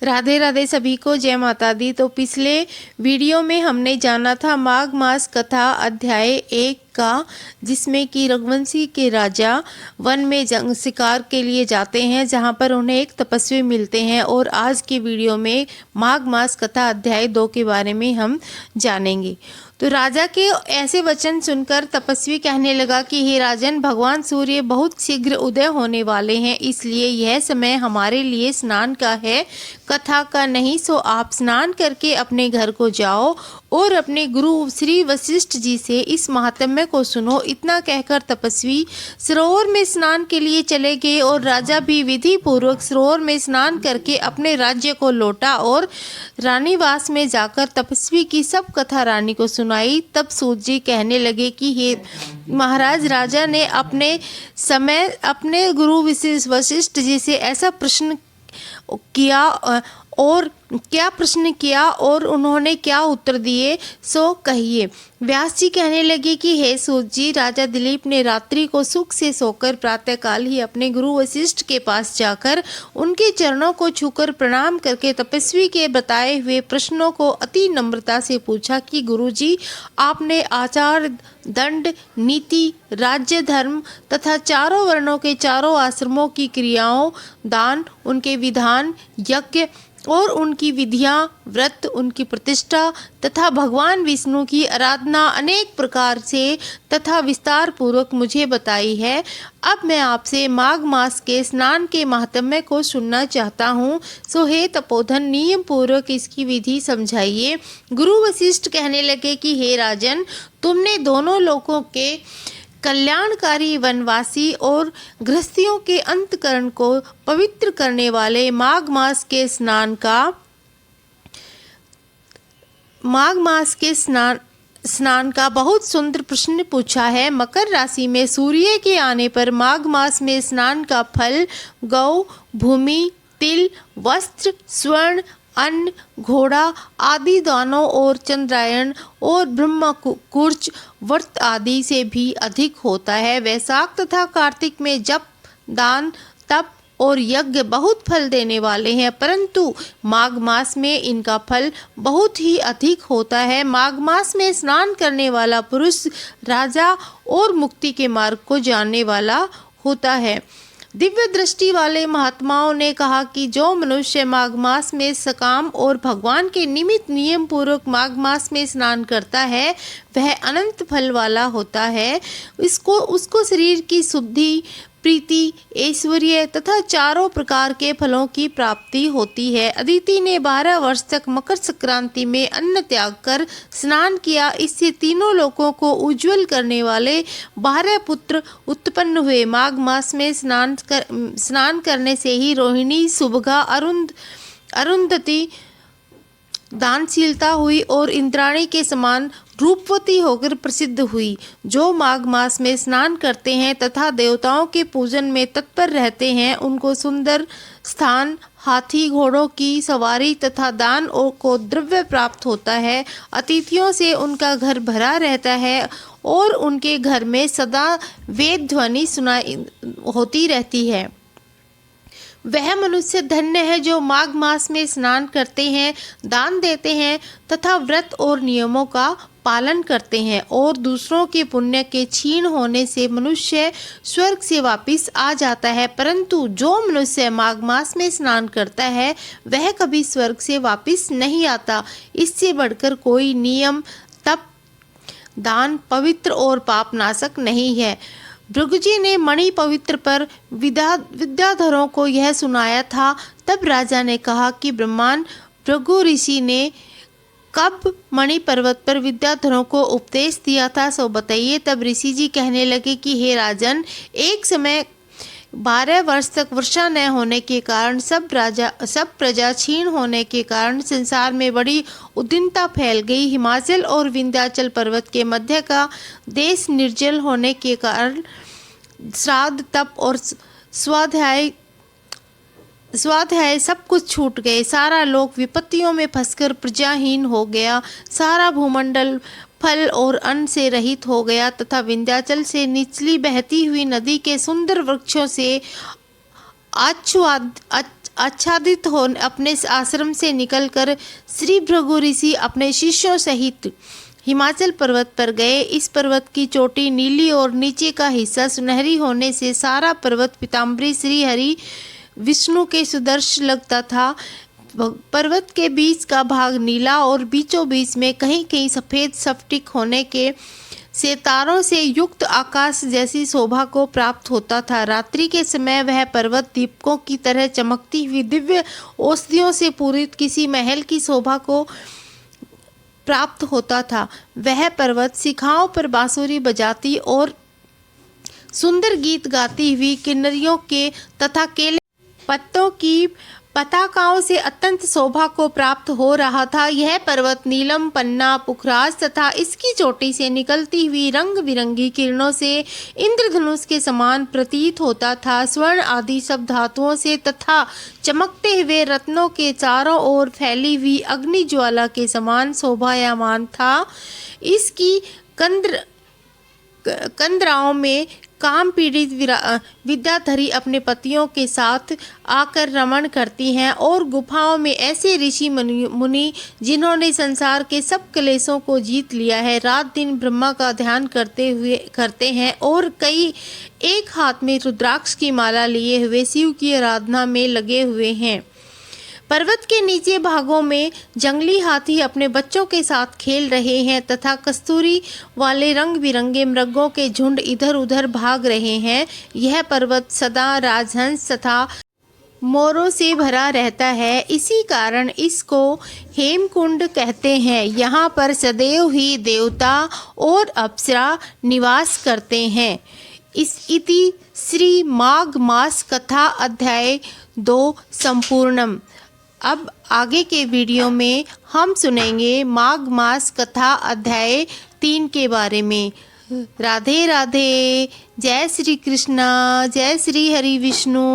राधे राधे सभी को, जय माता दी। तो पिछले वीडियो में हमने जाना था माघ मास कथा अध्याय 1 का, जिसमें कि रघुवंशी के राजा वन में जंग शिकार के लिए जाते हैं, जहां पर उन्हें एक तपस्वी मिलते हैं। और आज के वीडियो में माघ मास कथा अध्याय 2 के बारे में हम जानेंगे। तो राजा के ऐसे वचन सुनकर तपस्वी कहने लगा कि हे राजन, भगवान सूर्य बहुत शीघ्र उदय होने वाले हैं, इसलिए यह समय हमारे लिए स्नान का है, कथा का नहीं। सो आप स्नान करके अपने घर को जाओ और अपने गुरु श्री वशिष्ठ जी से इस महात्म्य को सुनो। इतना कहकर तपस्वी सरोवर में स्नान के लिए चले गए और राजा भी विधि पूर्वक सरोवर में स्नान करके अपने राज्य को लौटा और रानीवास में जाकर तपस्वी की सब कथा रानी को सुनाई। तब सूत जी कहने लगे कि हे महाराज, राजा ने अपने समय अपने गुरु वशिष्ठ जी से ऐसा प्रश्न किया और उन्होंने क्या उत्तर दिए, सो कहिए। व्यास जी कहने लगे कि हे सूत जी, राजा दिलीप ने रात्रि को सुख से सोकर प्रातःकाल ही अपने गुरु वशिष्ठ के पास जाकर उनके चरणों को छूकर प्रणाम करके तपस्वी के बताए हुए प्रश्नों को अति नम्रता से पूछा कि गुरु जी, आपने आचार, दंड, नीति, राज्य, धर्म तथा चारों वर्णों के चारों आश्रमों की क्रियाओं, दान, उनके विधान, यज्ञ और उनकी विधियां, व्रत, उनकी प्रतिष्ठा तथा भगवान विष्णु की आराधना अनेक प्रकार से तथा विस्तार पूर्वक मुझे बताई है। अब मैं आपसे माघ मास के स्नान के महात्म्य को सुनना चाहता हूँ। सो हे तपोधन, नियम पूर्वक इसकी विधि समझाइए। गुरु वशिष्ठ कहने लगे कि हे राजन, तुमने दोनों लोकों के कल्याणकारी वनवासी और गृहस्थियों के अंतकरण को पवित्र करने वाले माघ मास के स्नान का बहुत सुंदर प्रश्न पूछा है। मकर राशि में सूर्य के आने पर माघ मास में स्नान का फल गौ, भूमि, तिल, वस्त्र, स्वर्ण, अन्न, घोड़ा आदि दानों और चंद्रायन और ब्रह्म कुर्च व्रत आदि से भी अधिक होता है। वैशाख तथा कार्तिक में जप, दान, तप और यज्ञ बहुत फल देने वाले हैं, परंतु माघ मास में इनका फल बहुत ही अधिक होता है। माघ मास में स्नान करने वाला पुरुष राजा और मुक्ति के मार्ग को जानने वाला होता है। दिव्य दृष्टि वाले महात्माओं ने कहा कि जो मनुष्य माघ मास में सकाम और भगवान के निमित्त नियम पूर्वक माघ मास में स्नान करता है, वह अनंत फल वाला होता है। उसको शरीर की शुद्धि, प्रीति, ऐश्वर्य तथा चारों प्रकार के फलों की प्राप्ति होती है। अदिति ने 12 वर्ष तक मकर संक्रांति में अन्न त्याग कर स्नान किया। इससे तीनों लोकों को उज्जवल करने वाले 12 पुत्र उत्पन्न हुए। माघ मास में स्नान करने से ही रोहिणी, सुभगा, अरुंधति दानशीलता हुई और इंद्राणी के समान रूपवती होकर प्रसिद्ध हुई। जो माघ मास में स्नान करते हैं तथा देवताओं के पूजन में तत्पर रहते हैं, उनको सुंदर स्थान, हाथी घोड़ों की सवारी तथा दान को द्रव्य प्राप्त होता है। अतिथियों से उनका घर भरा रहता है और उनके घर में सदा वेद ध्वनि सुनाई होती रहती है। वह मनुष्य धन्य है जो माघ मास में स्नान करते हैं, दान देते हैं तथा व्रत और नियमों का पालन करते हैं। और दूसरों के पुण्य के क्षीण होने से मनुष्य स्वर्ग से वापस आ जाता है, परंतु जो मनुष्य माघ मास में स्नान करता है वह कभी स्वर्ग से वापस नहीं आता। इससे बढ़कर कोई नियम, तप, दान पवित्र और पापनाशक नहीं है। भृगुजी ने मणि पवित्र पर विद्याधरों को यह सुनाया था। तब राजा ने कहा कि ब्रह्मांड भृगु ऋषि ने कब मणि पर्वत पर विद्याधरों को उपदेश दिया था, सो बताइए। तब ऋषि जी कहने लगे कि हे राजन, एक समय 12 वर्ष तक वर्षा न होने के कारण सब प्रजा क्षीण होने के कारण संसार में बड़ी उद्विग्नता फैल गई। हिमाचल और विंध्याचल पर्वत के मध्य का देश निर्जल होने के कारण श्राद्ध, तप और स्वाध्याय सब कुछ छूट गए। सारा लोक विपत्तियों में फंसकर प्रजाहीन हो गया। सारा भूमंडल फल और अन्न से रहित हो गया तथा विंध्याचल से निचली बहती हुई नदी के सुंदर वृक्षों से आच्छादित हो अपने आश्रम से निकलकर श्री भृगु ऋषि अपने शिष्यों सहित हिमाचल पर्वत पर गए। इस पर्वत की चोटी नीली और नीचे का हिस्सा सुनहरी होने से सारा पर्वत पीताम्बरी श्री हरि विष्णु के सुदर्श लगता था। पर्वत के बीच का भाग नीला और बीचों बीच में कहीं कहीं सफ़ेद स्फटिक होने के से तारों से युक्त आकाश जैसी शोभा को प्राप्त होता था। रात्रि के समय वह पर्वत दीपकों की तरह चमकती हुई दिव्य औषधियों से पूरित किसी महल की शोभा को प्राप्त होता था। वह पर्वत शिखाओं पर बांसुरी बजाती और सुंदर गीत गाती हुई किन्नरियों के तथा केले पत्तों की पताकाओं से अत्यंत शोभा को प्राप्त हो रहा था। यह पर्वत नीलम, पन्ना, पुखराज तथा इसकी चोटी से निकलती हुई रंग बिरंगी किरणों से इंद्रधनुष के समान प्रतीत होता था। स्वर्ण आदि सब धातुओं से तथा चमकते हुए रत्नों के चारों ओर फैली हुई अग्नि ज्वाला के समान शोभायमान था। इसकी कंदराओं में काम पीड़ित विद्याधरी अपने पतियों के साथ आकर रमण करती हैं और गुफाओं में ऐसे ऋषि मुनि जिन्होंने संसार के सब क्लेशों को जीत लिया है, रात दिन ब्रह्मा का ध्यान करते हैं और कई एक हाथ में रुद्राक्ष की माला लिए हुए शिव की आराधना में लगे हुए हैं। पर्वत के नीचे भागों में जंगली हाथी अपने बच्चों के साथ खेल रहे हैं तथा कस्तूरी वाले रंग बिरंगे मृगों के झुंड इधर उधर भाग रहे हैं। यह पर्वत सदा राजहंस तथा मोरों से भरा रहता है, इसी कारण इसको हेमकुंड कहते हैं। यहाँ पर सदैव ही देवता और अप्सरा निवास करते हैं। इति श्री माघ मास कथा अध्याय 2 संपूर्णम। अब आगे के वीडियो में हम सुनेंगे माघ मास कथा अध्याय 3 के बारे में। राधे राधे। जय श्री कृष्णा, जय श्री हरि विष्णु।